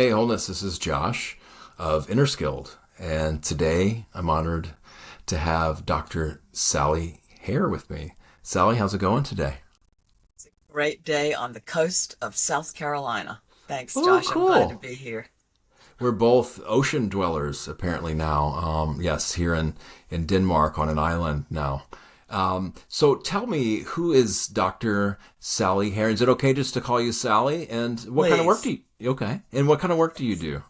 Hey, Wholeness, this is Josh of Interskilled, and today I'm honored to have Dr. Sally Hare with me. Sally, how's it going today? Great day on the coast of South Carolina. Thanks, Oh, Josh. I'm glad to cool. be here. We're both ocean dwellers apparently now. Yes, here in Denmark on an island now. So tell me, who is Dr. Sally Hare? Is it okay just to call you Sally? And what kind of work Please. do you, okay? And what kind of work do you do?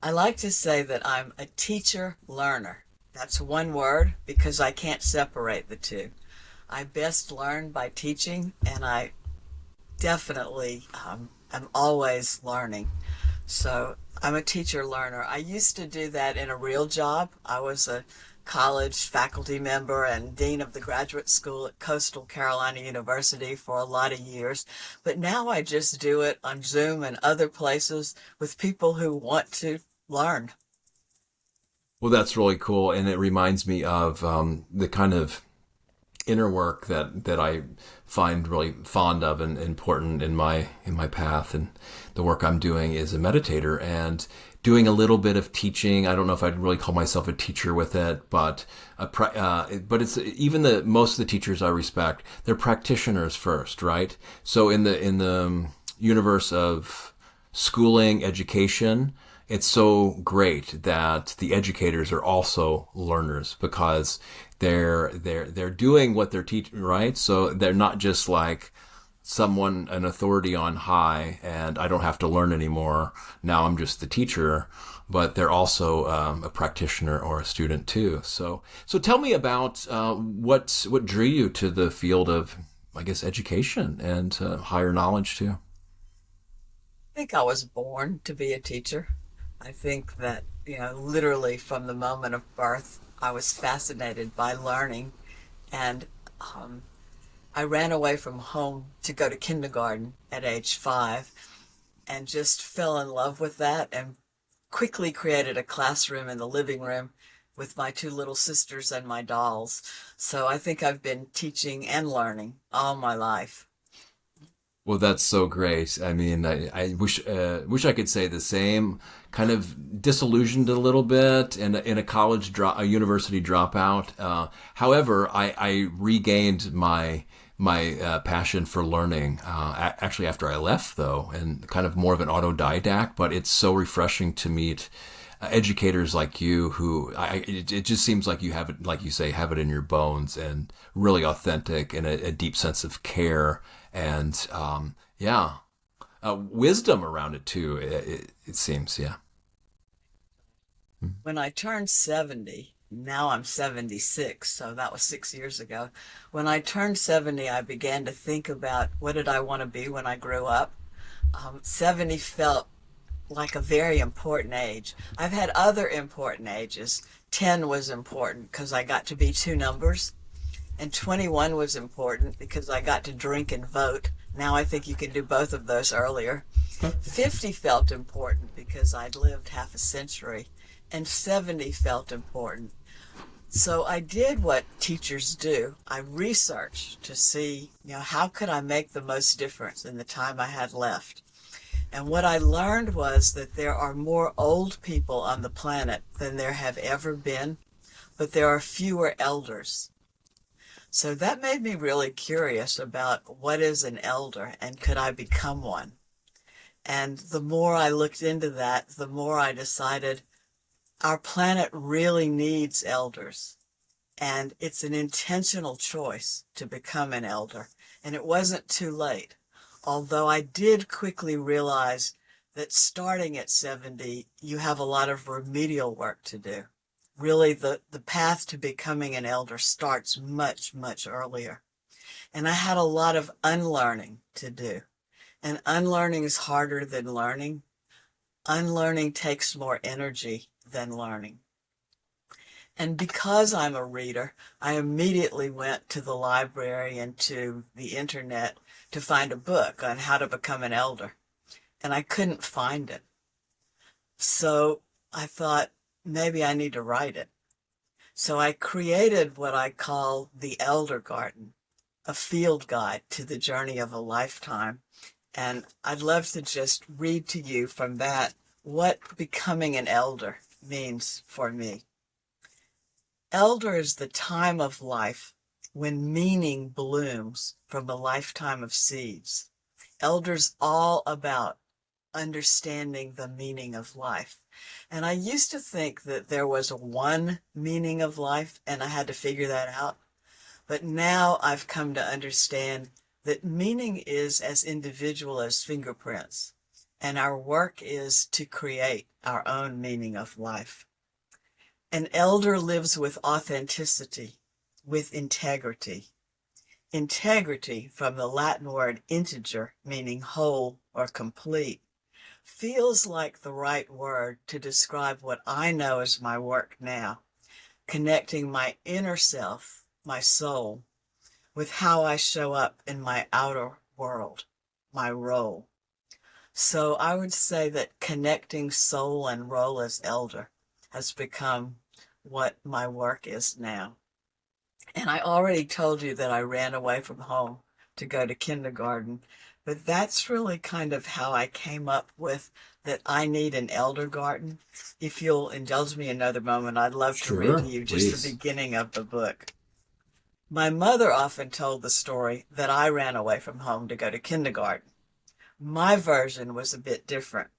I like to say that I'm a teacher learner. That's one word because I can't separate the two. I best learn by teaching, and I definitely am always learning. So I'm a teacher learner. I used to do that in a real job. I was a college faculty member and dean of the graduate school at Coastal Carolina University for a lot of years. But now I just do it on Zoom and other places with people who want to learn. Well, that's really cool, and it reminds me of the kind of inner work that I find really fond of and important in my path. And the work I'm doing is a meditator and doing a little bit of teaching. I don't know if I'd really call myself a teacher with it, but it's even the most of the teachers I respect. They're practitioners first, right? So in the universe of schooling, education, it's so great that the educators are also learners because they're doing what they're teaching, right? So they're not just like someone, an authority on high, and I don't have to learn anymore. Now I'm just the teacher, but they're also a practitioner or a student too. So tell me about what drew you to the field of, I guess, education and higher knowledge too. I think I was born to be a teacher. I think that, literally from the moment of birth, I was fascinated by learning. And um, I ran away from home to go to kindergarten at age 5 and just fell in love with that and quickly created a classroom in the living room with my two little sisters and my dolls. So I think I've been teaching and learning all my life. Well, that's so great. I mean, I wish I could say the same. Kind of disillusioned a little bit in a a university dropout. However, I regained my passion for learning. Actually, after I left though, and kind of more of an autodidact. But it's so refreshing to meet educators like you who it just seems like you have it, like you say, have it in your bones and really authentic and a deep sense of care and yeah, wisdom around it too. It seems, yeah. When I turned 70, now I'm 76, so that was 6 years ago. When I turned 70, I began to think about what did I want to be when I grew up. 70 felt like a very important age. I've had other important ages. 10 was important because I got to be two numbers, and 21 was important because I got to drink and vote. Now I think you can do both of those earlier. 50 felt important because I'd lived half a century, and 70 felt important. So I did what teachers do. I researched to see, how could I make the most difference in the time I had left. And what I learned was that there are more old people on the planet than there have ever been, but there are fewer elders. So that made me really curious about what is an elder and could I become one? And the more I looked into that, the more I decided our planet really needs elders. And it's an intentional choice to become an elder. And it wasn't too late. Although I did quickly realize that starting at 70, you have a lot of remedial work to do. Really, the path to becoming an elder starts much, much earlier. And I had a lot of unlearning to do. And unlearning is harder than learning. Unlearning takes more energy than learning. And because I'm a reader, I immediately went to the library and to the internet to find a book on how to become an elder. And I couldn't find it. So I thought maybe I need to write it. So I created what I call the ElderGarten, a field guide to the journey of a lifetime. And I'd love to just read to you from that what becoming an elder means for me. Elder is the time of life when meaning blooms from a lifetime of seeds. Elder's all about understanding the meaning of life. And I used to think that there was a one meaning of life and I had to figure that out. But now I've come to understand that meaning is as individual as fingerprints. And our work is to create our own meaning of life. An elder lives with authenticity, with integrity. Integrity, from the Latin word integer, meaning whole or complete, feels like the right word to describe what I know as my work now, connecting my inner self, my soul, with how I show up in my outer world, my role. So I would say that connecting soul and role as elder has become what my work is now. And I already told you that I ran away from home to go to kindergarten, but that's really kind of how I came up with that I need an ElderGarten. If you'll indulge me another moment, I'd love to read to you just the beginning of the book. My mother often told the story that I ran away from home to go to kindergarten. My version was a bit different.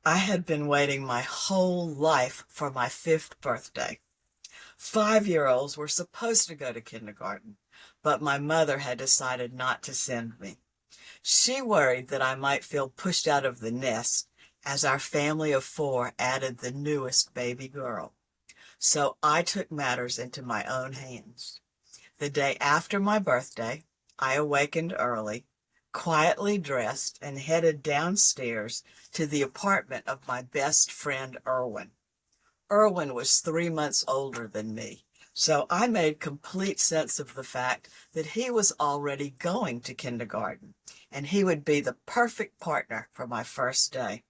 I had been waiting my whole life for my 5th birthday. 5-year-olds were supposed to go to kindergarten, but my mother had decided not to send me. She worried that I might feel pushed out of the nest as our family of 4 added the newest baby girl. So I took matters into my own hands. The day after my birthday, I awakened early, quietly dressed, and headed downstairs to the apartment of my best friend, Erwin. Erwin was 3 months older than me, so I made complete sense of the fact that he was already going to kindergarten, and he would be the perfect partner for my first day.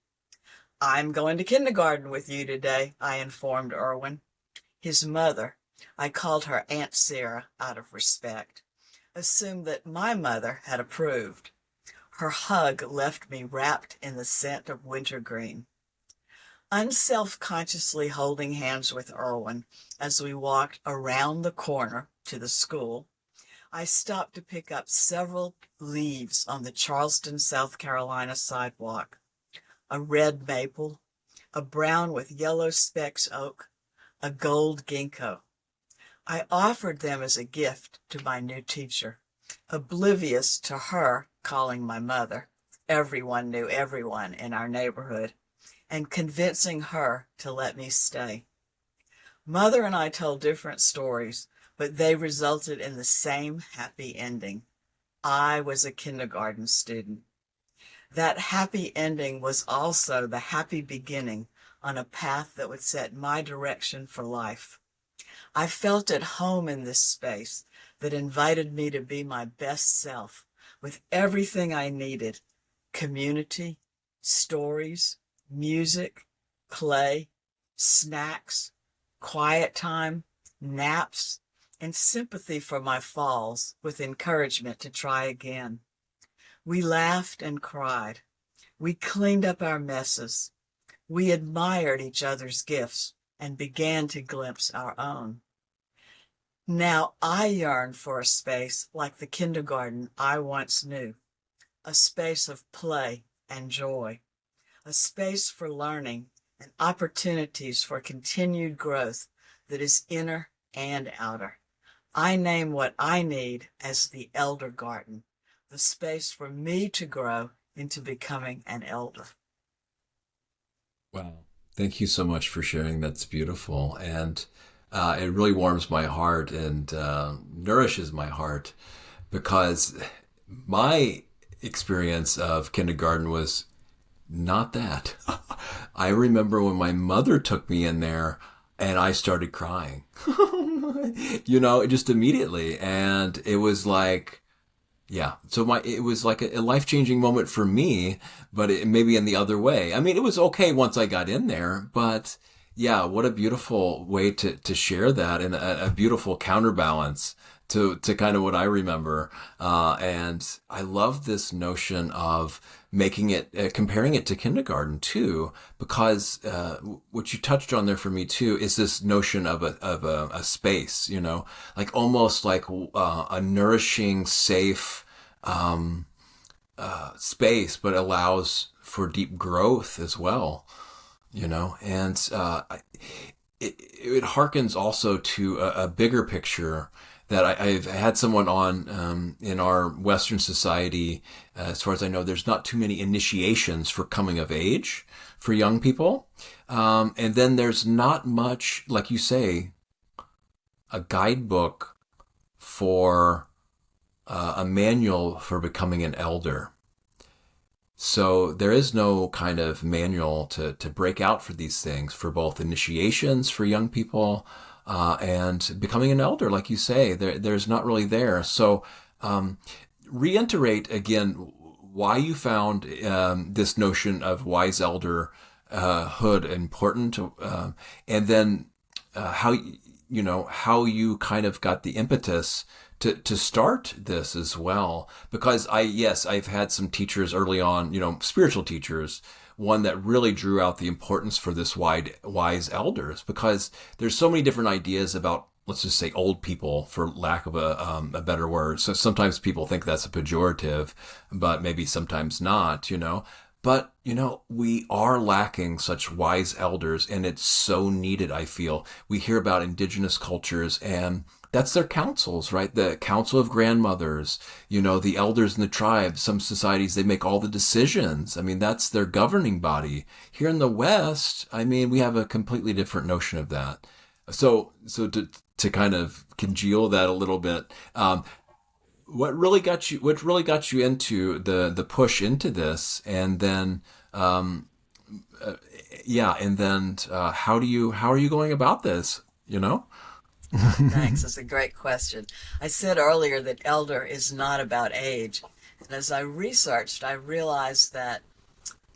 "I'm going to kindergarten with you today," I informed Erwin. His mother, I called her Aunt Sarah out of respect, assumed that my mother had approved. Her hug left me wrapped in the scent of wintergreen. Unself-consciously holding hands with Erwin as we walked around the corner to the school, I stopped to pick up several leaves on the Charleston, South Carolina sidewalk. A red maple, a brown with yellow specks oak, a gold ginkgo. I offered them as a gift to my new teacher, oblivious to her calling my mother. Everyone knew everyone in our neighborhood, and convincing her to let me stay. Mother and I told different stories, but they resulted in the same happy ending. I was a kindergarten student. That happy ending was also the happy beginning on a path that would set my direction for life. I felt at home in this space that invited me to be my best self with everything I needed: community, stories, music, play, snacks, quiet time, naps, and sympathy for my falls with encouragement to try again. We laughed and cried. We cleaned up our messes. We admired each other's gifts and began to glimpse our own. Now I yearn for a space like the kindergarten I once knew, a space of play and joy, a space for learning and opportunities for continued growth that is inner and outer. I name what I need as the ElderGarten, the space for me to grow into becoming an elder. Wow. Thank you so much for sharing. That's beautiful. And it really warms my heart and nourishes my heart, because my experience of kindergarten was not that. I remember when my mother took me in there and I started crying, just immediately. And it was like, yeah. So it was like a life-changing moment for me, but it maybe in the other way. I mean, it was okay once I got in there, but yeah, what a beautiful way to share that, and a beautiful counterbalance to kind of what I remember. And I love this notion of making it, comparing it to kindergarten too, because what you touched on there for me too is this notion of a space, you know, like almost like a nourishing, safe space, but allows for deep growth as well, you know, and it harkens also to a bigger picture that I've had someone on in our Western society. As far as I know, there's not too many initiations for coming of age for young people. And then there's not much, like you say, a guidebook for a manual for becoming an elder. So there is no kind of manual to break out for these things, for both initiations for young people and becoming an elder, like you say. There's not really there. So reiterate again why you found this notion of wise elder hood important, and then how how you kind of got the impetus to start this as well. Because I've had some teachers early on, you know, spiritual teachers, one that really drew out the importance for this wise elders, because there's so many different ideas about, let's just say, old people, for lack of a better word. So sometimes people think that's a pejorative, but maybe sometimes not, you know. But, you know, we are lacking such wise elders, and it's so needed, I feel. We hear about indigenous cultures, and that's their councils, right? The council of grandmothers, you know, the elders in the tribe. Some societies, they make all the decisions. I mean, that's their governing body. Here in the West, I mean, we have a completely different notion of that. So to kind of congeal that a little bit, what really got you into the push into this, and then and then how are you going about this, you know? Thanks. That's a great question. I said earlier that elder is not about age. And as I researched, I realized that,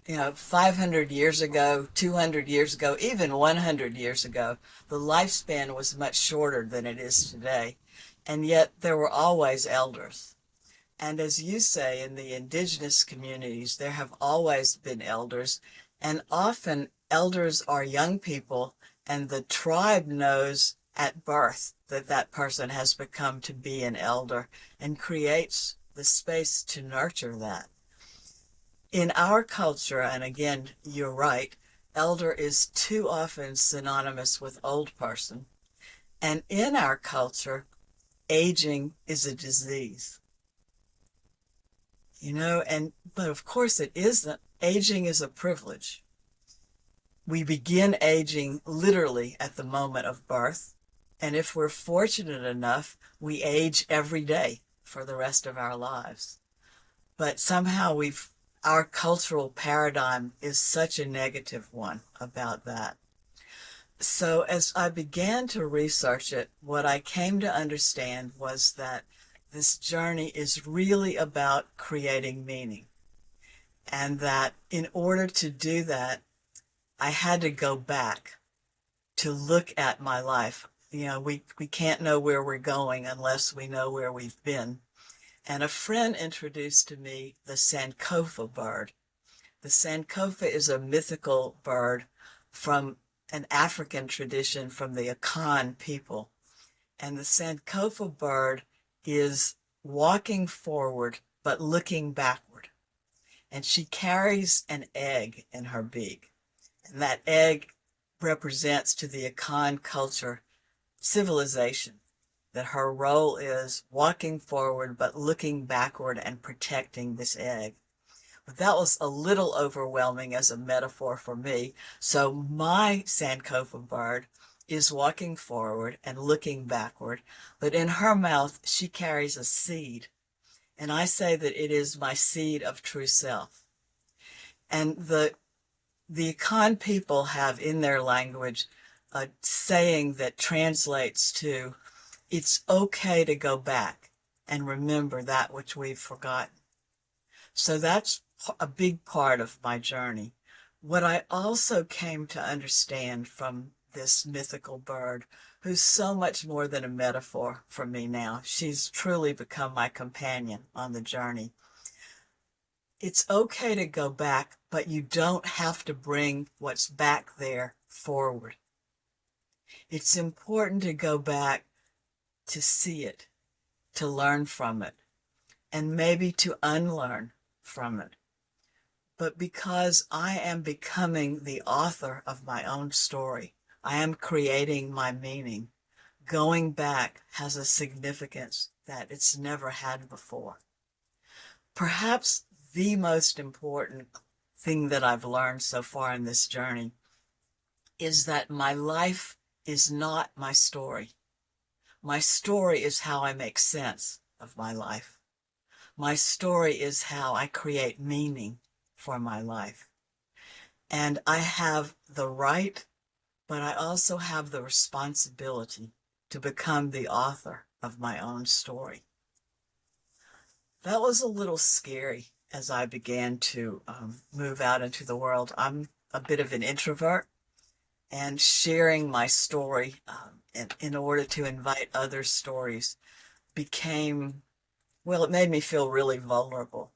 500 years ago, 200 years ago, even 100 years ago, the lifespan was much shorter than it is today. And yet there were always elders. And as you say, in the indigenous communities, there have always been elders. And often elders are young people, and the tribe knows at birth that that person has become to be an elder, and creates the space to nurture that. In our culture, and again, you're right, elder is too often synonymous with old person. And in our culture, aging is a disease. But of course it isn't. Aging is a privilege. We begin aging literally at the moment of birth. And if we're fortunate enough, we age every day for the rest of our lives. But somehow our cultural paradigm is such a negative one about that. So as I began to research it, what I came to understand was that this journey is really about creating meaning. And that in order to do that, I had to go back to look at my life. We can't know where we're going unless we know where we've been. And a friend introduced to me the Sankofa bird. The Sankofa is a mythical bird from an African tradition from the Akan people. And the Sankofa bird is walking forward but looking backward. And she carries an egg in her beak. And that egg represents to the Akan culture civilization, that her role is walking forward but looking backward and protecting this egg. But that was a little overwhelming as a metaphor for me. So my Sankofa bird is walking forward and looking backward, but in her mouth she carries a seed. And I say that it is my seed of true self. And the Akan people have in their language a saying that translates to, it's okay to go back and remember that which we've forgotten. So that's a big part of my journey. What I also came to understand from this mythical bird who's so much more than a metaphor for me now. She's truly become my companion on the journey. It's okay to go back, but you don't have to bring what's back there forward. It's important to go back to see it, to learn from it, and maybe to unlearn from it. But because I am becoming the author of my own story, I am creating my meaning, going back has a significance that it's never had before. Perhaps the most important thing that I've learned so far in this journey is that my life is not my story. My story is how I make sense of my life. My story is how I create meaning for my life. And I have the right, but I also have the responsibility to become the author of my own story. That was a little scary as I began to move out into the world. I'm a bit of an introvert, and sharing my story in order to invite other stories became, well, it made me feel really vulnerable.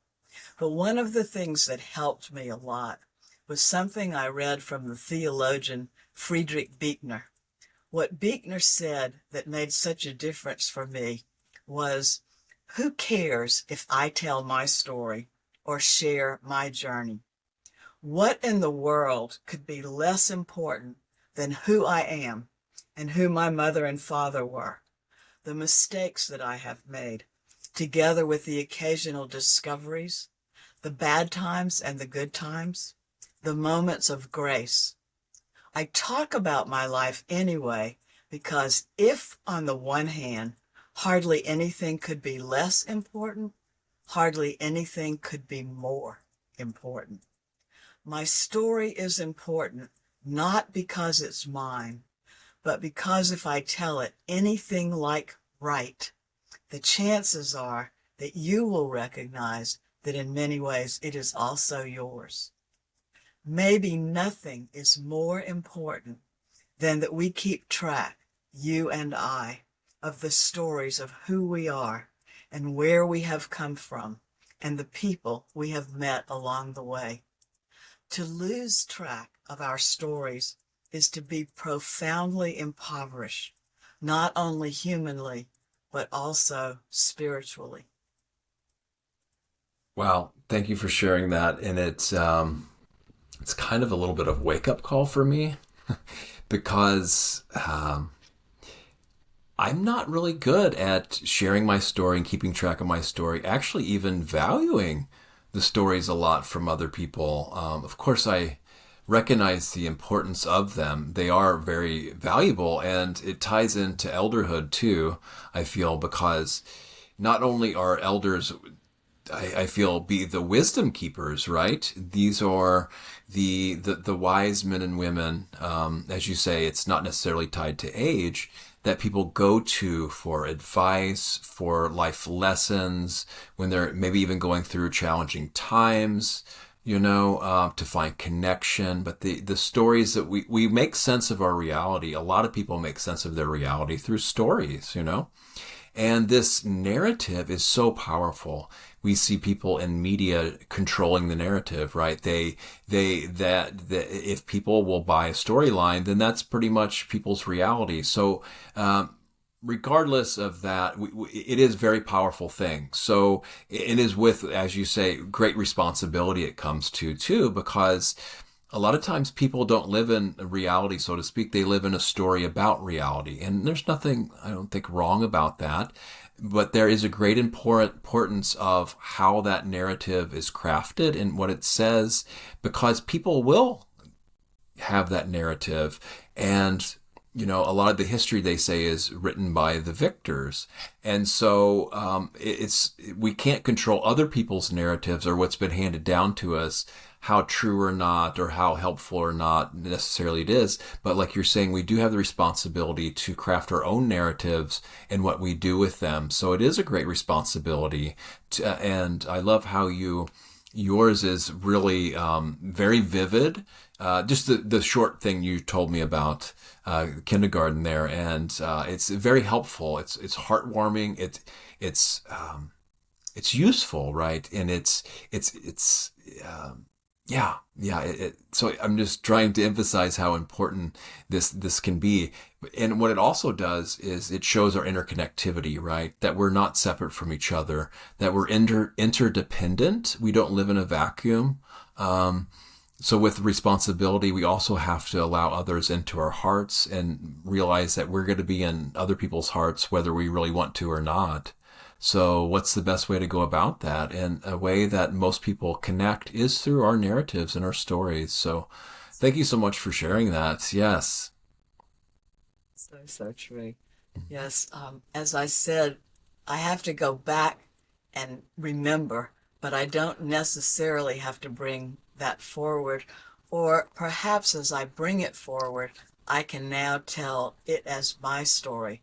But one of the things that helped me a lot was something I read from the theologian Friedrich Buechner. What Buechner said that made such a difference for me was, who cares if I tell my story or share my journey? What in the world could be less important than who I am and who my mother and father were, the mistakes that I have made, together with the occasional discoveries, the bad times and the good times, the moments of grace. I talk about my life anyway, because if, on the one hand, hardly anything could be less important, hardly anything could be more important. My story is important, not because it's mine, but because if I tell it anything like right, the chances are that you will recognize that in many ways it is also yours. Maybe nothing is more important than that we keep track, you and I, of the stories of who we are and where we have come from and the people we have met along the way. To lose track of our stories is to be profoundly impoverished, not only humanly, but also spiritually. Wow, thank you for sharing that. And it's kind of a little bit of wake up call for me because I'm not really good at sharing my story and keeping track of my story, actually even valuing the stories a lot from other people. Of course, I recognize the importance of them. They are very valuable, and it ties into elderhood too, I feel, because not only are elders, I feel, be the wisdom keepers, right? These are the wise men and women, as you say, it's not necessarily tied to age, that people go to for advice, for life lessons, when they're maybe even going through challenging times, to find connection. But the stories that we make sense of our reality. A lot of people make sense of their reality through stories, And this narrative is so powerful. We see people in media controlling the narrative, right? That if people will buy a storyline, then that's pretty much people's reality. So, regardless of that, it is a very powerful thing. So it is with, as you say, great responsibility it comes to too, because a lot of times people don't live in a reality, so to speak. They live in a story about reality. And there's nothing, I don't think, wrong about that. But there is a great importance of how that narrative is crafted and what it says, because people will have that narrative. And, a lot of the history, they say, is written by the victors. And so we can't control other people's narratives or what's been handed down to us, how true or not, or how helpful or not necessarily it is. But like you're saying, we do have the responsibility to craft our own narratives and what we do with them. So it is a great responsibility. And I love how yours is really very vivid just the short thing you told me about kindergarten there, and it's very helpful. It's heartwarming. It's useful, right? And it's yeah. So I'm just trying to emphasize how important this can be. And what it also does is it shows our interconnectivity, right? That we're not separate from each other, that we're interdependent. We don't live in a vacuum. So with responsibility, we also have to allow others into our hearts and realize that we're going to be in other people's hearts, whether we really want to or not. So what's the best way to go about that? And a way that most people connect is through our narratives and our stories. So thank you so much for sharing that. Yes. So true. Yes, as I said, I have to go back and remember, but I don't necessarily have to bring that forward. Or perhaps as I bring it forward, I can now tell it as my story.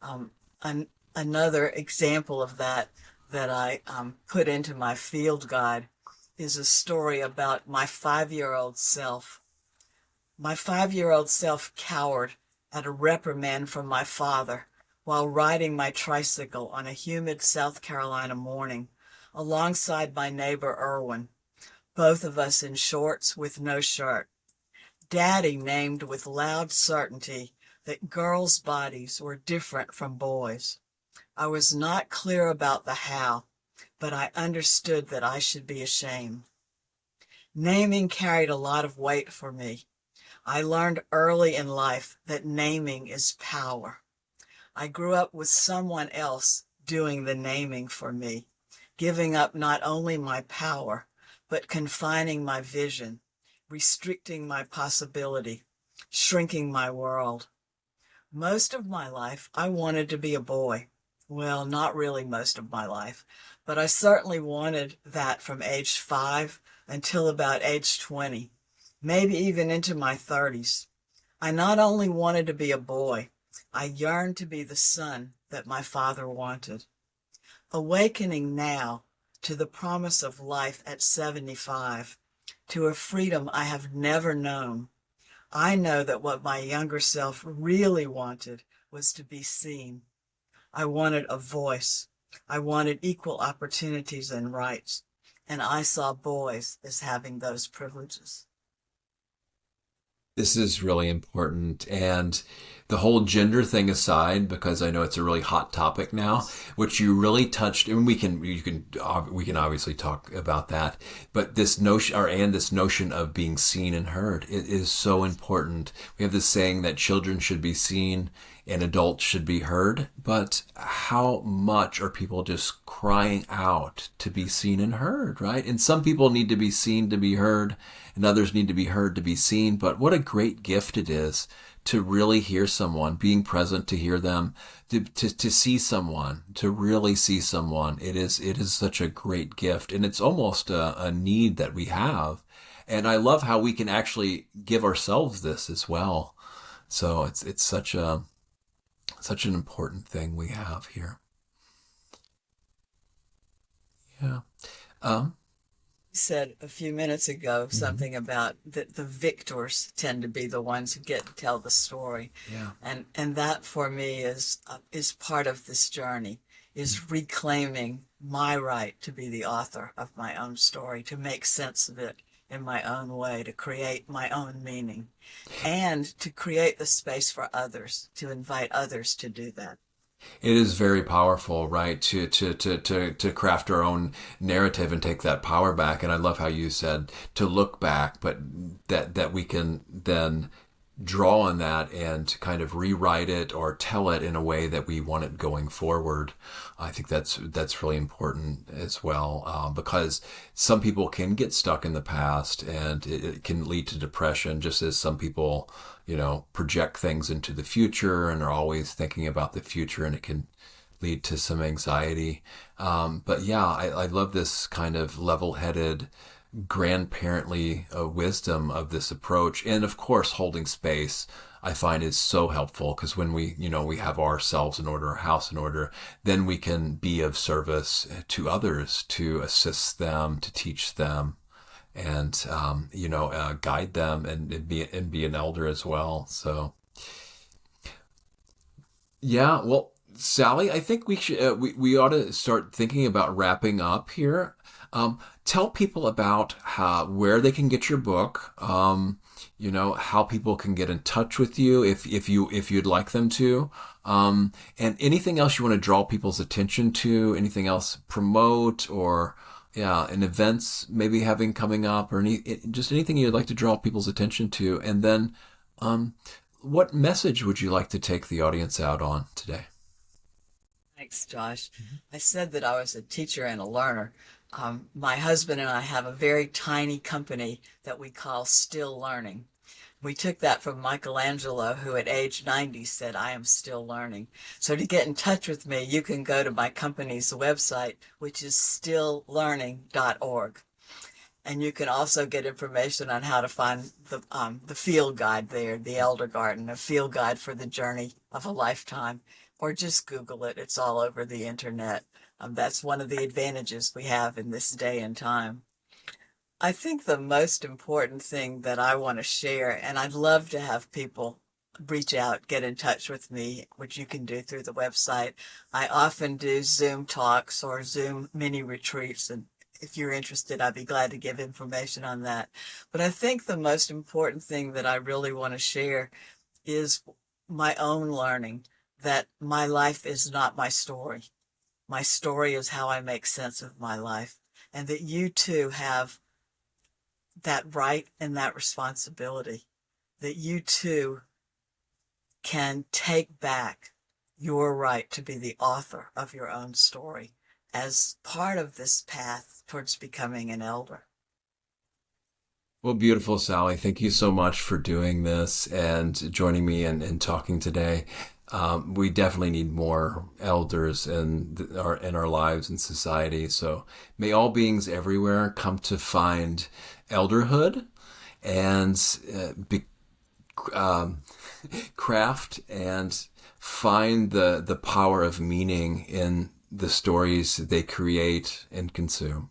Um, an, Another example of that I put into my field guide is a story about my 5-year-old self. My 5-year-old self cowered at a reprimand from my father while riding my tricycle on a humid South Carolina morning alongside my neighbor Irwin, both of us in shorts with no shirt. Daddy named with loud certainty that girls' bodies were different from boys'. I was not clear about the how, but I understood that I should be ashamed. Naming carried a lot of weight for me. I learned early in life that naming is power. I grew up with someone else doing the naming for me, giving up not only my power, but confining my vision, restricting my possibility, shrinking my world. Most of my life, I wanted to be a boy. Well, not really most of my life, but I certainly wanted that from age 5 until about age 20, maybe even into my 30s. I not only wanted to be a boy, I yearned to be the son that my father wanted. Awakening now to the promise of life at 75, to a freedom I have never known, I know that what my younger self really wanted was to be seen. I wanted a voice. I wanted equal opportunities and rights, and I saw boys as having those privileges. This is really important. And the whole gender thing aside, because I know it's a really hot topic now, which you really touched, and we can obviously talk about that. But this notion, and this notion of being seen and heard, it is so important. We have this saying that children should be seen and adults should be heard. But how much are people just crying out to be seen and heard, right? And some people need to be seen to be heard, and others need to be heard to be seen. But what a great gift it is to really hear someone, being present to hear them, to see someone, to really see someone. It is such a great gift, and it's almost a need that we have. And I love how we can actually give ourselves this as well. So it's such an important thing we have here. Yeah. Um, You said a few minutes ago mhm. something about that the victors tend to be the ones who get to tell the story, Yeah. and that for me is part of this journey, is reclaiming my right to be the author of my own story, to make sense of it in my own way, to create my own meaning, and to create the space for others, to invite others to do that. It is very powerful, right? To craft our own narrative and take that power back. And I love how you said to look back, but that we can then draw on that and kind of rewrite it or tell it in a way that we want it going forward. I think that's really important as well, because some people can get stuck in the past, and it can lead to depression, just as some people, project things into the future and are always thinking about the future, and it can lead to some anxiety. But yeah, I love this kind of level-headed, grandparently wisdom of this approach. And of course, holding space, I find, is so helpful, because when we have ourselves in order, our house in order, then we can be of service to others, to assist them, to teach them. and guide them and be an elder as well. So yeah, well, Sally, I think we should we ought to start thinking about wrapping up here. Tell people about where they can get your book. How people can get in touch with you if you'd like them to, and anything else you want to draw people's attention to. Anything else promote or yeah, and events maybe having coming up or just anything you'd like to draw people's attention to, and then um, what message would you like to take the audience out on today? Thanks, Josh. I said that I was a teacher and a learner. My husband and I have a very tiny company that we call Still Learning. We took that from Michelangelo, who at age 90 said, I am still learning. So to get in touch with me, you can go to my company's website, which is stilllearning.org. And you can also get information on how to find the field guide there, the ElderGarten, a field guide for the journey of a lifetime, or just Google it. It's all over the internet. That's one of the advantages we have in this day and time. I think the most important thing that I want to share, and I'd love to have people reach out, get in touch with me, which you can do through the website. I often do Zoom talks or Zoom mini retreats, and if you're interested, I'd be glad to give information on that. But I think the most important thing that I really want to share is my own learning that my life is not my story. My story is how I make sense of my life, and that you too have that right and that responsibility, that you too can take back your right to be the author of your own story as part of this path towards becoming an elder. Well, beautiful, Sally. Thank you so much for doing this and joining me and talking today. We definitely need more elders in our lives and society. So may all beings everywhere come to find elderhood and craft and find the power of meaning in the stories they create and consume.